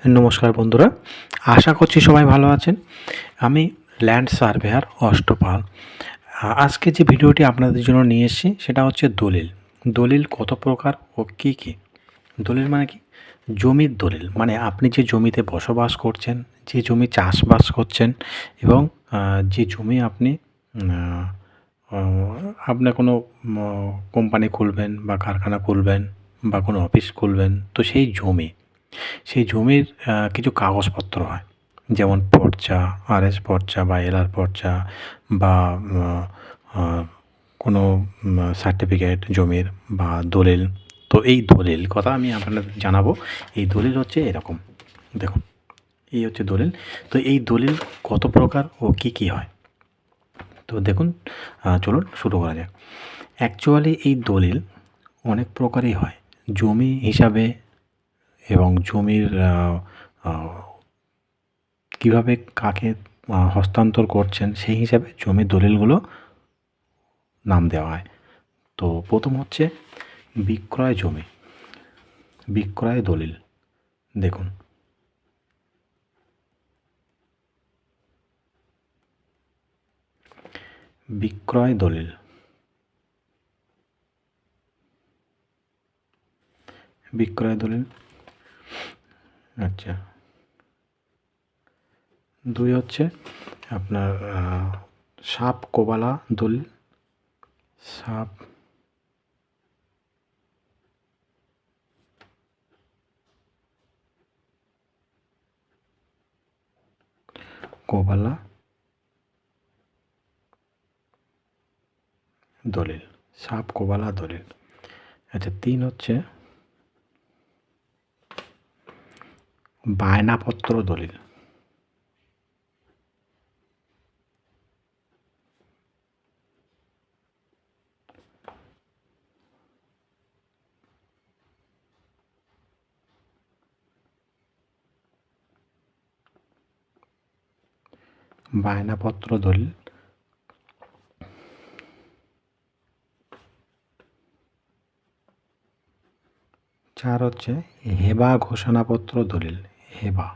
নমস্কার বন্ধুরা, আশা করছি সবাই ভালো আছেন। আমি ল্যান্ড সার্ভেয়ার অষ্টপাল। আজকে যে ভিডিওটি আপনাদের জন্য নিয়ে এসেছি সেটা হচ্ছে দলিল। দলিল কত প্রকার ও কী কী? দলিল মানে কি? জমির দলিল মানে আপনি যে জমিতে বসবাস করছেন, যে জমি চাষবাস করছেন এবং যে জমি আপনি আহ, আপনার কোনো কোম্পানি খুলবেন বা কারখানা খুলবেন বা কোনো অফিস খুলবেন, তো সেই জমির কিছু কাগজপত্র হয়, যেমন পর্চা, আরএস পর্চা বা এলআর পর্চা বা আহ, কোনো সার্টিফিকেট জমির বা দলিল। তো এই দলিল কথা আমি আপনাদের জানাবো। এই দলিল হচ্ছে এরকম, দেখুন, এই হচ্ছে দলিল। তো এই দলিল কত প্রকার ও কী কী হয়, তো দেখুন, চলুন শুরু করা যাক। অ্যাকচুয়ালি এই দলিল অনেক প্রকারই হয়, জমি হিসাবে এবং জমির কীভাবে কাকে হস্তান্তর করছেন সেই হিসাবে জমির দলিলগুলো নাম দেওয়া হয়। তো প্রথম হচ্ছে বিক্রয় জমি, বিক্রয় দলিল। দেখুন, বিক্রয় দলিল, বিক্রয় দলিল। আচ্ছা, দুই হচ্ছে আপনার সাপ কোবালা দলিল, সাপ কোবালা দলিল, সাপ কোবালা দলিল। আচ্ছা, তিন হচ্ছে বায়নাপত্র দলিল, বায়নাপত্র দলিল। চার হচ্ছে হেবা ঘোষণাপত্র দলিল, হেবা।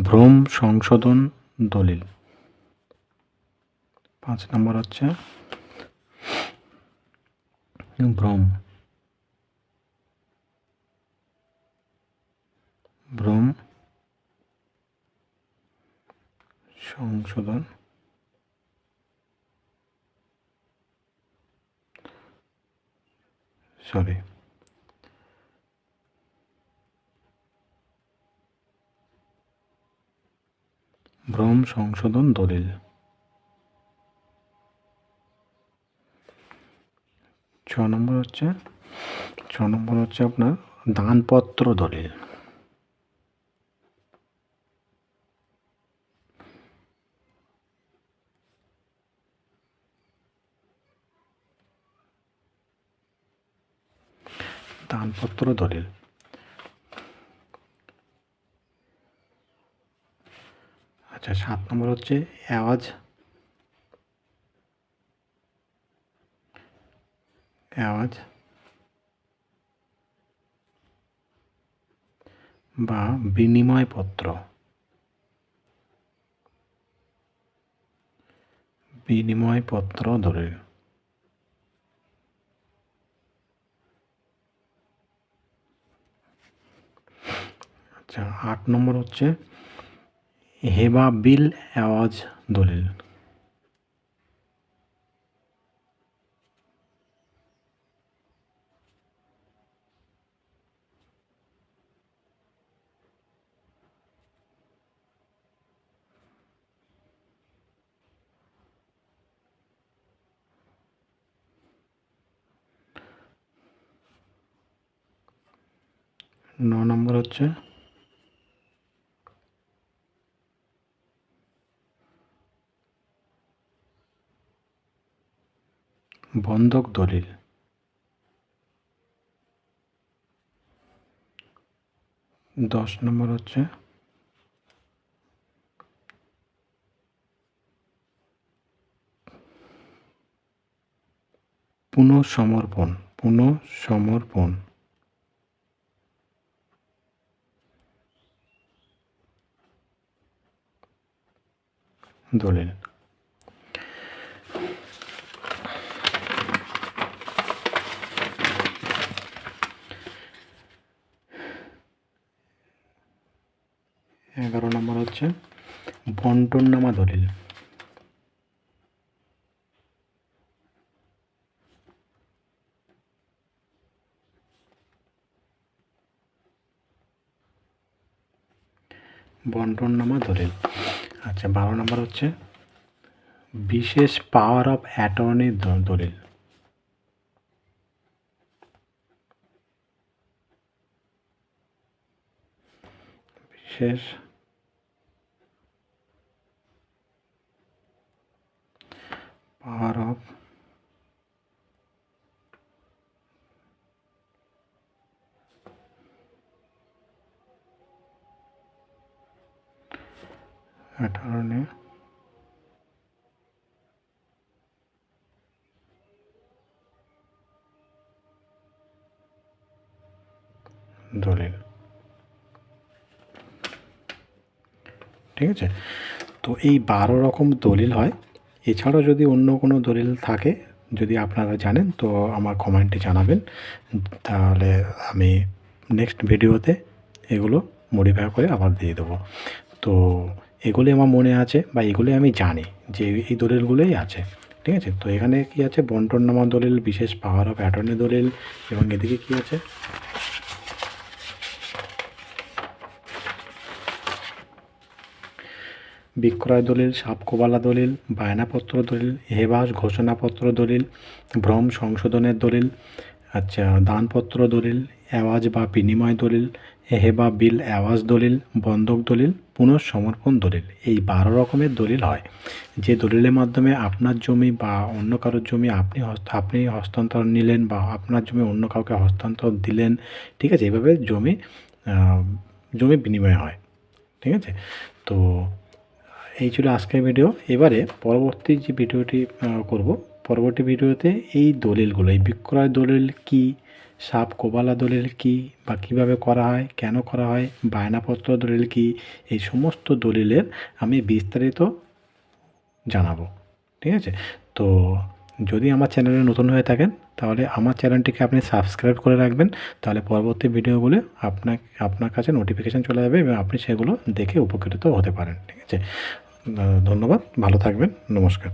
ভ্রম সংশোধন দলিল। পাঁচ নম্বর হচ্ছে ভ্রম, ভ্রম সংশোধন, সরি, ভ্রম সংশোধন দলিল। ছ নম্বর হচ্ছে আপনার দানপত্র দলিল। দানপত্র দলিল। আচ্ছা, 7 নম্বর হচ্ছে এওয়াজ, এওয়াজ বা বিনিময়পত্র, বিনিময়পত্র দলিল। আচ্ছা, 8 নম্বর হচ্ছে হেবা বিল এওয়াজ দলিল। 9 নম্বর হচ্ছে বন্ধক দলিল। 10 নম্বর হচ্ছে পুনঃসমর্পণ দলিল। এগারো নম্বর হচ্ছে বন্টননামা দলিল। বন্টননামা দলিল। আচ্ছা, 12 নম্বর হচ্ছে বিশেষ পাওয়ার অফ অ্যাটর্নি দলিল। বিশেষ পাওয়ার অফ অ্যাটর্নি দলিল। ঠিক আছে, তো এই 12 রকম দলিল হয়। এছাড়াও যদি অন্য কোনো দলিল থাকে, যদি আপনারা জানেন তো আমার কমেন্টে জানাবেন, তাহলে আমি নেক্সট ভিডিওতে এগুলো মডিফাই করে আবার দিয়ে দেবো। তো এগুলি আমার মনে আছে বা এগুলি আমি জানি যে এই দলিলগুলোই আছে। ঠিক আছে, তো এখানে কি আছে, বন্টননামা দলিল, বিশেষ পাওয়ার অফ অ্যাটর্নি দলিল, এবং এদিকে কি আছে, বিক্রয় দলিল, সাপকোবালা দলিল, বায়নাপত্র দলিল, হেবাস ঘোষণাপত্র দলিল, ভ্রম সংশোধনের দলিল, আচ্ছা দানপত্র দলিল, এওয়াজ বা বিনিময় দলিল, হেবা বিল এওয়াজ দলিল, বন্ধক দলিল, পুনঃসমর্পণ দলিল। এই 12 রকমের দলিল হয়, যে দলিলের মাধ্যমে আপনার জমি বা অন্য কারোর জমি আপনি হস্তান্তর নিলেন বা আপনার জমি অন্য কাউকে হস্তান্তর দিলেন। ঠিক আছে, এভাবে জমি বিনিময় হয়। ঠিক আছে, তো এই ছিল আজকের ভিডিও। এবারে পরবর্তী যে ভিডিওটি করব, পরবর্তী ভিডিওতে এই দলিলগুলো, এই বিক্রয় দলিল কি, সাপকোবালা দলিল কি বা কীভাবে করা হয়, কেন করা হয়, বায়নাপত্র দলিল কি, এই সমস্ত দলিলের আমি বিস্তারিত জানাবো। ঠিক আছে, তো যদি আমার চ্যানেলে নতুন হয়ে থাকেন তাহলে আমার চ্যানেলটিকে আপনি সাবস্ক্রাইব করে রাখবেন, তাহলে পরবর্তী ভিডিওগুলো আপনার কাছে নোটিফিকেশান চলে যাবে এবং আপনি সেগুলো দেখে উপকৃত হতে পারেন। ঠিক আছে, ধন্যবাদ, ভালো থাকবেন, নমস্কার।